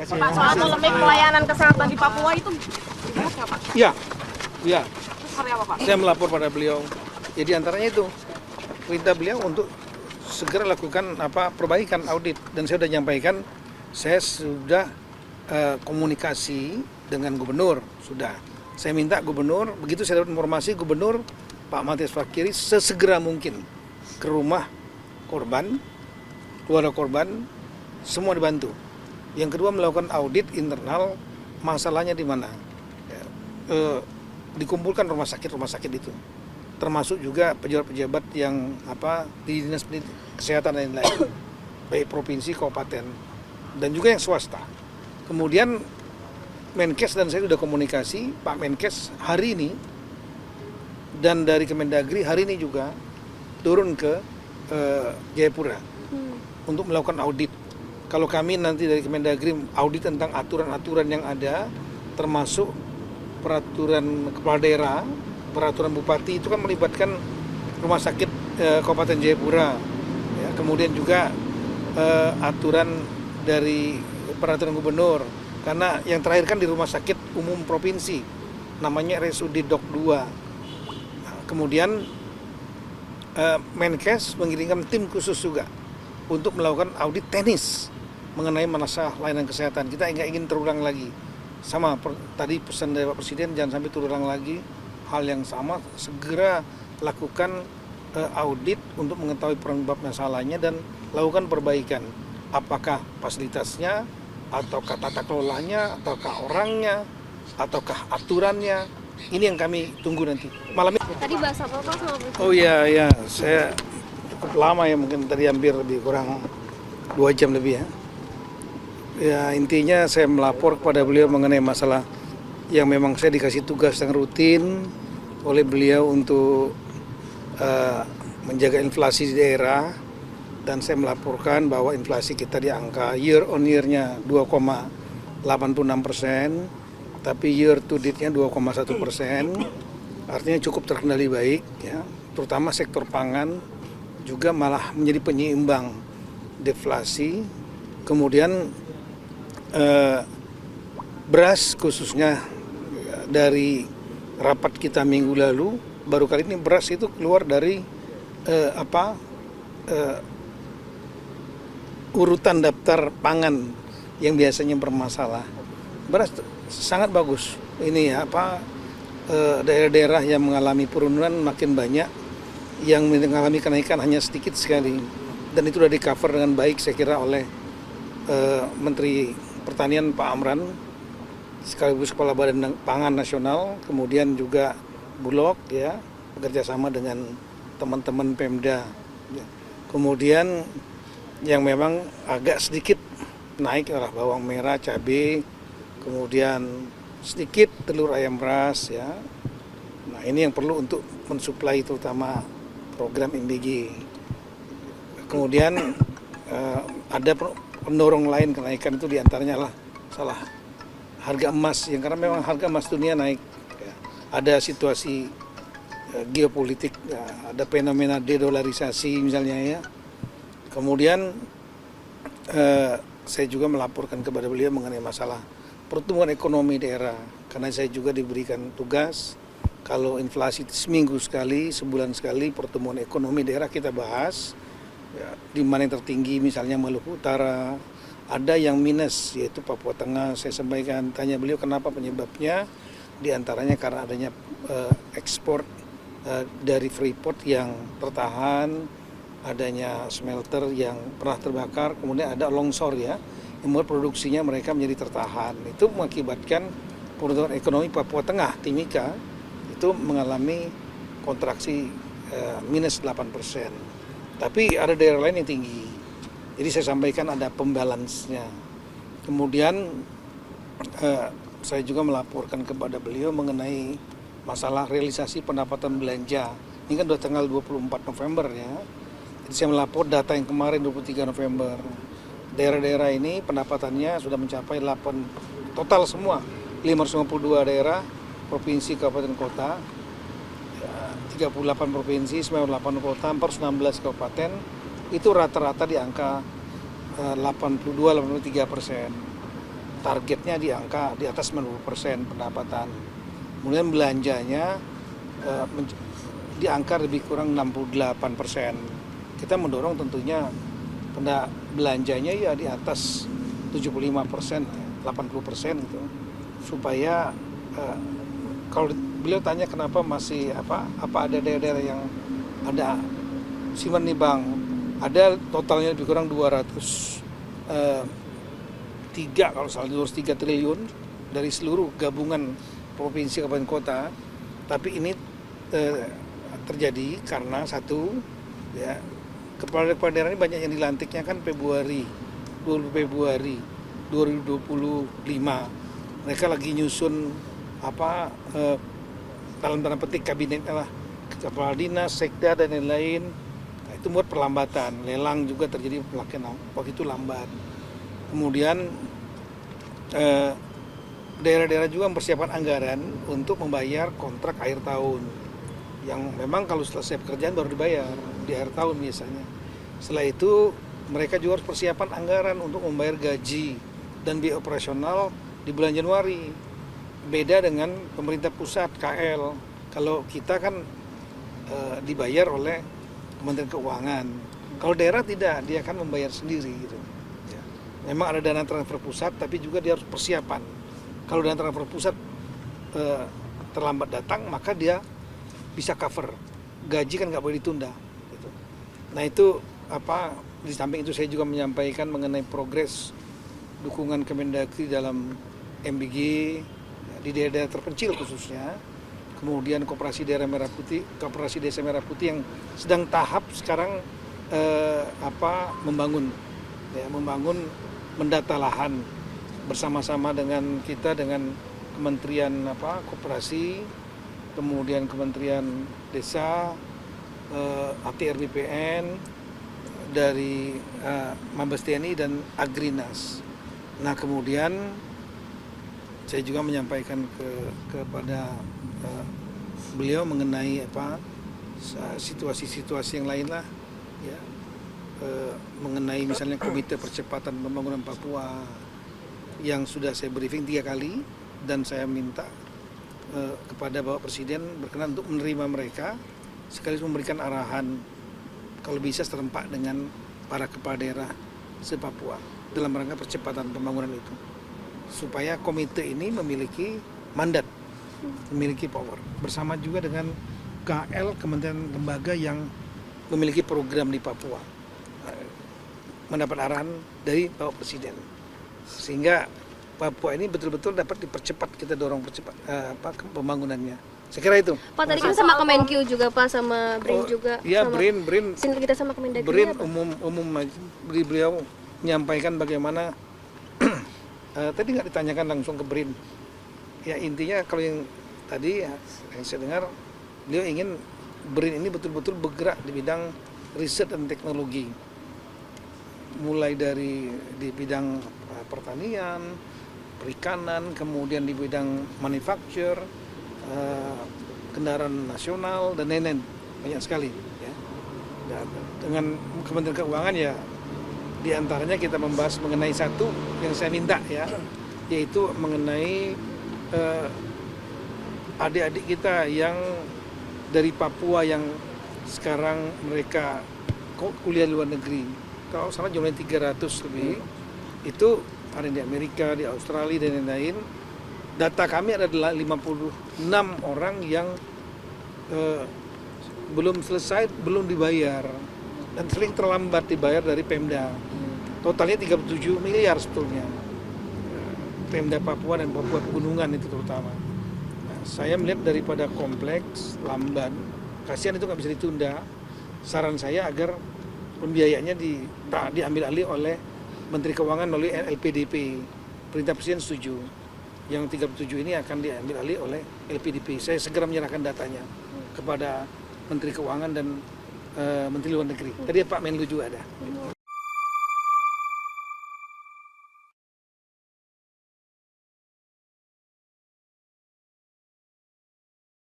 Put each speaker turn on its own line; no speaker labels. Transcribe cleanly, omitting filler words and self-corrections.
Pak, soal polemik pelayanan kesehatan di Papua itu dibahas nggak Pak?
Iya,
Itu seperti apa Pak?
saya melapor pada beliau. Jadi antaranya itu perintah beliau untuk segera lakukan perbaikan audit, dan saya sudah nyampaikan, saya sudah komunikasi dengan gubernur, sudah. Saya minta gubernur, begitu saya dapat informasi, gubernur Pak Matias Fakiri sesegera mungkin ke rumah korban, keluarga korban, semua dibantu. Yang kedua, melakukan audit internal, masalahnya di mana. Dikumpulkan rumah sakit itu, termasuk juga pejabat-pejabat yang di dinas kesehatan dan lain-lain, baik provinsi, kabupaten, dan juga yang swasta. Kemudian Menkes dan saya sudah komunikasi, Pak Menkes hari ini dan dari Kemendagri hari ini juga turun ke Jayapura untuk melakukan audit. Kalau kami nanti dari Kemendagri audit tentang aturan-aturan yang ada, termasuk peraturan kepala daerah, peraturan bupati, itu kan melibatkan rumah sakit Kabupaten Jayapura. Ya, kemudian juga aturan dari peraturan gubernur, karena yang terakhir kan di rumah sakit umum provinsi, namanya RSUD Dok 2. Nah, kemudian Menkes mengirimkan tim khusus juga untuk melakukan audit teknis mengenai masalah layanan kesehatan. Kita nggak ingin terulang lagi. Sama tadi pesan dari Pak Presiden, jangan sampai terulang lagi hal yang sama, segera lakukan audit untuk mengetahui penyebab masalahnya dan lakukan perbaikan. Apakah fasilitasnya, ataukah tata kelolanya, ataukah orangnya, ataukah aturannya. Ini yang kami tunggu nanti. Malam ini.
Tadi bahas apa Pak sama Presiden?
Oh iya, saya cukup lama ya, mungkin tadi hampir lebih kurang 2 jam lebih ya. Ya intinya saya melapor kepada beliau mengenai masalah yang memang saya dikasih tugas yang rutin oleh beliau untuk menjaga inflasi di daerah. Dan saya melaporkan bahwa inflasi kita di angka year on year-nya 2,86%, tapi year to date-nya 2,1%. Artinya cukup terkendali baik, ya. Terutama sektor pangan juga malah menjadi penyeimbang deflasi. Kemudian beras khususnya dari rapat kita minggu lalu, baru kali ini beras itu keluar dari urutan daftar pangan yang biasanya bermasalah. Beras sangat bagus. Ini daerah-daerah yang mengalami penurunan makin banyak, yang mengalami kenaikan hanya sedikit sekali. Dan itu sudah di-cover dengan baik saya kira oleh Menteri Pertanian Pak Amran, sekaligus Kepala Badan Pangan Nasional, kemudian juga Bulog ya, bekerja sama dengan teman-teman Pemda. Kemudian yang memang agak sedikit naik adalah bawang merah, cabai, kemudian sedikit telur ayam ras ya. Nah ini yang perlu untuk mensuplai terutama program MBG. Kemudian ada pendorong lain kenaikan itu diantaranya lah salah harga emas, yang karena memang harga emas dunia naik ya. Ada situasi geopolitik ya, ada fenomena dedolarisasi misalnya ya. Kemudian saya juga melaporkan kepada beliau mengenai masalah pertumbuhan ekonomi daerah, karena saya juga diberikan tugas kalau inflasi seminggu sekali, sebulan sekali pertumbuhan ekonomi daerah kita bahas ya, di mana yang tertinggi misalnya Maluku Utara, ada yang minus yaitu Papua Tengah. Saya sampaikan, tanya beliau kenapa penyebabnya, diantaranya karena adanya ekspor dari Freeport yang tertahan, adanya smelter yang pernah terbakar, kemudian ada longsor ya, yang membuat produksinya mereka menjadi tertahan. Itu mengakibatkan pertumbuhan ekonomi Papua Tengah, Timika, itu mengalami kontraksi minus 8%. Tapi ada daerah lain yang tinggi. Jadi saya sampaikan ada pembalansnya. Kemudian saya juga melaporkan kepada beliau mengenai masalah realisasi pendapatan belanja. Ini kan sudah tanggal 24 November ya. Jadi saya melapor data yang kemarin 23 November. Daerah-daerah ini pendapatannya sudah mencapai 8 total semua 552 daerah, provinsi, kabupaten, kota, 38 provinsi, 98 kota, 416 kabupaten, itu rata-rata di angka 82-83%. targetnya di angka di atas 90% pendapatan. Kemudian belanjanya di angka lebih kurang 68%. Kita mendorong tentunya belanjanya ya di atas 75%, 80% gitu. Supaya kalau beliau tanya kenapa masih apa ada daerah-daerah yang ada simpan di bank, ada totalnya lebih kurang 203 kalau salah 203 triliun dari seluruh gabungan provinsi kabupaten kota. Tapi ini terjadi karena satu ya, kepala daerah ini banyak yang dilantiknya kan 20 Februari 2025. Mereka lagi nyusun dalam tanda petik kabinet lah, kepala dinas, sekda dan lain-lain. Nah, itu buat perlambatan. Lelang juga terjadi pelaksanaan waktu itu lambat. Kemudian daerah-daerah juga mempersiapkan anggaran untuk membayar kontrak akhir tahun yang memang kalau selesai pekerjaan baru dibayar di akhir tahun biasanya. Setelah itu mereka juga harus persiapan anggaran untuk membayar gaji dan biaya operasional di bulan Januari. Beda dengan pemerintah pusat KL. Kalau kita kan dibayar oleh Kementerian Keuangan. Kalau daerah tidak, dia akan membayar sendiri gitu. Ya. Memang ada dana transfer pusat, tapi juga dia harus persiapan. Kalau dana transfer pusat terlambat datang, maka dia bisa cover. Gaji kan nggak boleh ditunda. Gitu. Nah itu di samping itu saya juga menyampaikan mengenai progres dukungan Kemendagri dalam MBG di daerah-daerah terpencil khususnya. Kemudian Koperasi Daerah Merah Putih, Koperasi Desa Merah Putih yang sedang tahap sekarang membangun mendata lahan bersama-sama dengan kita, dengan Kementerian Koperasi, kemudian Kementerian Desa, ATR BPN, dari Mabes TNI dan Agrinas. Nah kemudian saya juga menyampaikan kepada beliau mengenai situasi-situasi yang lain lah, ya, mengenai misalnya Komite Percepatan Pembangunan Papua yang sudah saya briefing 3 kali dan saya minta kepada Bapak Presiden berkenan untuk menerima mereka sekaligus memberikan arahan kalau bisa serempak dengan para kepala daerah se-Papua dalam rangka percepatan pembangunan itu, supaya komite ini memiliki mandat, memiliki power, bersama juga dengan KL, kementerian lembaga yang memiliki program di Papua, mendapat arahan dari Bapak Presiden, sehingga Papua ini betul-betul dapat dipercepat, kita dorong percepat pembangunannya. Saya kira itu.
Pak tadi kan sama Kemenkyu juga Pak, sama BRIN juga.
Iya,
sama
BRIN.
Kita sama Kemendagri.
BRIN umum beliau menyampaikan bagaimana tadi nggak ditanyakan langsung ke BRIN. Ya intinya kalau yang tadi yang saya dengar beliau ingin BRIN ini betul-betul bergerak di bidang riset dan teknologi. Mulai dari di bidang pertanian, perikanan, kemudian di bidang manufacture, kendaraan nasional dan lain-lain, banyak sekali ya. Dan dengan Kementerian Keuangan ya diantaranya kita membahas mengenai satu yang saya minta ya, yaitu mengenai adik-adik kita yang dari Papua yang sekarang mereka kuliah di luar negeri. Kalau salah jumlahnya 300 lebih, itu ada di Amerika, di Australia dan lain-lain. Data kami ada 56 orang yang belum selesai, belum dibayar dan sering terlambat dibayar dari Pemda. Totalnya 37 miliar sebetulnya. Pemda Papua dan Papua Pegunungan itu terutama. Nah, saya melihat daripada kompleks, lamban, kasihan itu nggak bisa ditunda. Saran saya agar pembiayaannya diambil alih oleh Menteri Keuangan melalui LPDP. Perintah Presiden setuju. Yang 37 ini akan diambil alih oleh LPDP. Saya segera menyerahkan datanya kepada Menteri Keuangan dan Menteri Luar Negeri. Tadi Pak Menlu juga ada.